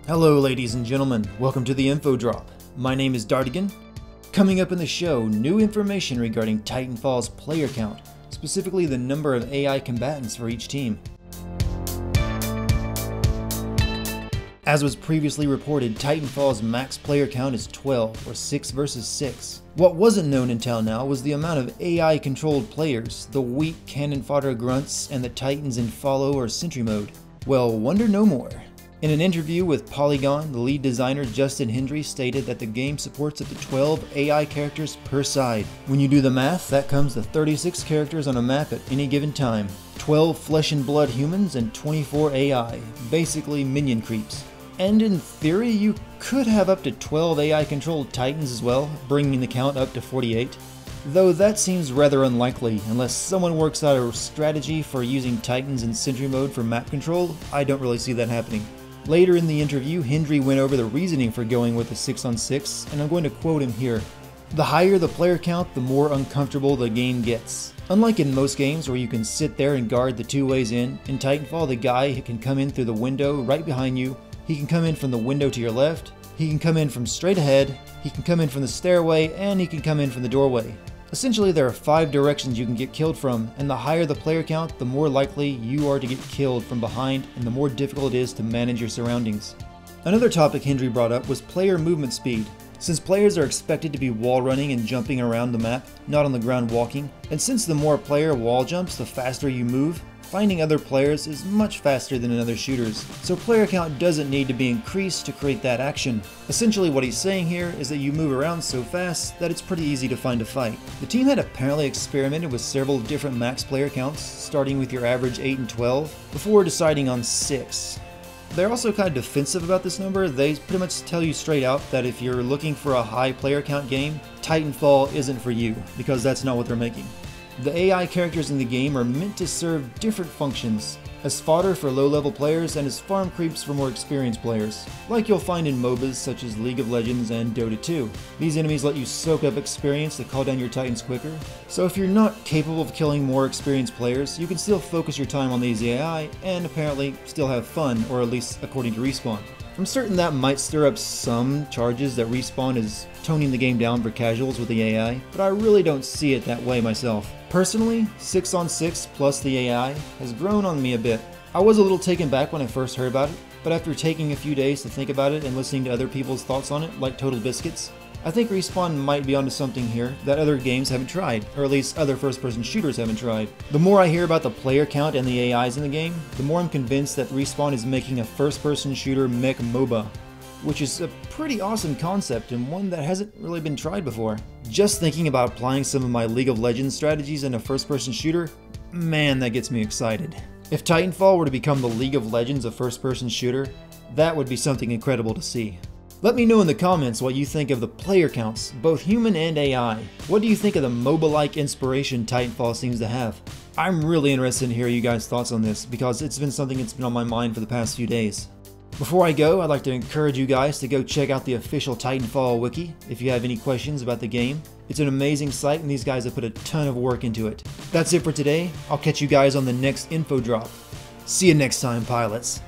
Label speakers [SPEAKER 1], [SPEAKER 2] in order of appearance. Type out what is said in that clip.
[SPEAKER 1] Hello ladies and gentlemen, welcome to the Info Drop. My name is Dartigan. Coming up in the show, new information regarding Titanfall's player count, specifically the number of AI combatants for each team. As was previously reported, Titanfall's max player count is 12, or 6 versus 6. What wasn't known until now was the amount of AI-controlled players, the weak cannon fodder grunts, and the Titans in follow or sentry mode. Well, wonder no more. In an interview with Polygon, the lead designer Justin Hendry stated that the game supports up to 12 AI characters per side. When you do the math, that comes to 36 characters on a map at any given time. 12 flesh and blood humans and 24 AI, basically minion creeps. And in theory, you could have up to 12 AI-controlled Titans as well, bringing the count up to 48. Though that seems rather unlikely, unless someone works out a strategy for using Titans in sentry mode for map control. I don't really see that happening. Later in the interview, Hendry went over the reasoning for going with the 6-on-6, and I'm going to quote him here. The higher the player count, the more uncomfortable the game gets. Unlike in most games where you can sit there and guard the two ways in Titanfall the guy can come in through the window right behind you, he can come in from the window to your left, he can come in from straight ahead, he can come in from the stairway, and he can come in from the doorway. Essentially, there are 5 directions you can get killed from, and the higher the player count, the more likely you are to get killed from behind and the more difficult it is to manage your surroundings. Another topic Hendry brought up was player movement speed. Since players are expected to be wall running and jumping around the map, not on the ground walking, and since the more a player wall jumps, the faster you move, finding other players is much faster than in other shooters, so player count doesn't need to be increased to create that action. Essentially what he's saying here is that you move around so fast that it's pretty easy to find a fight. The team had apparently experimented with several different max player counts, starting with your average 8 and 12, before deciding on 6. They're also kind of defensive about this number. They pretty much tell you straight out that if you're looking for a high player count game, Titanfall isn't for you, because that's not what they're making. The AI characters in the game are meant to serve different functions, as fodder for low-level players and as farm creeps for more experienced players, like you'll find in MOBAs such as League of Legends and Dota 2. These enemies let you soak up experience to call down your Titans quicker, so if you're not capable of killing more experienced players, you can still focus your time on these AI and apparently still have fun, or at least according to Respawn. I'm certain that might stir up some charges that Respawn is toning the game down for casuals with the AI, but I really don't see it that way myself. Personally, 6-on-6 plus the AI has grown on me a bit. I was a little taken back when I first heard about it, but after taking a few days to think about it and listening to other people's thoughts on it, like Total Biscuits, I think Respawn might be onto something here that other games haven't tried, or at least other first-person shooters haven't tried. The more I hear about the player count and the AIs in the game, the more I'm convinced that Respawn is making a first-person shooter mech MOBA, which is a pretty awesome concept and one that hasn't really been tried before. Just thinking about applying some of my League of Legends strategies in a first-person shooter, man, that gets me excited. If Titanfall were to become the League of Legends of first-person shooter, that would be something incredible to see. Let me know in the comments what you think of the player counts, both human and AI. What do you think of the MOBA-like inspiration Titanfall seems to have? I'm really interested in hearing you guys' thoughts on this, because it's been something that's been on my mind for the past few days. Before I go, I'd like to encourage you guys to go check out the official Titanfall wiki if you have any questions about the game. It's an amazing site and these guys have put a ton of work into it. That's it for today. I'll catch you guys on the next info drop. See you next time, pilots.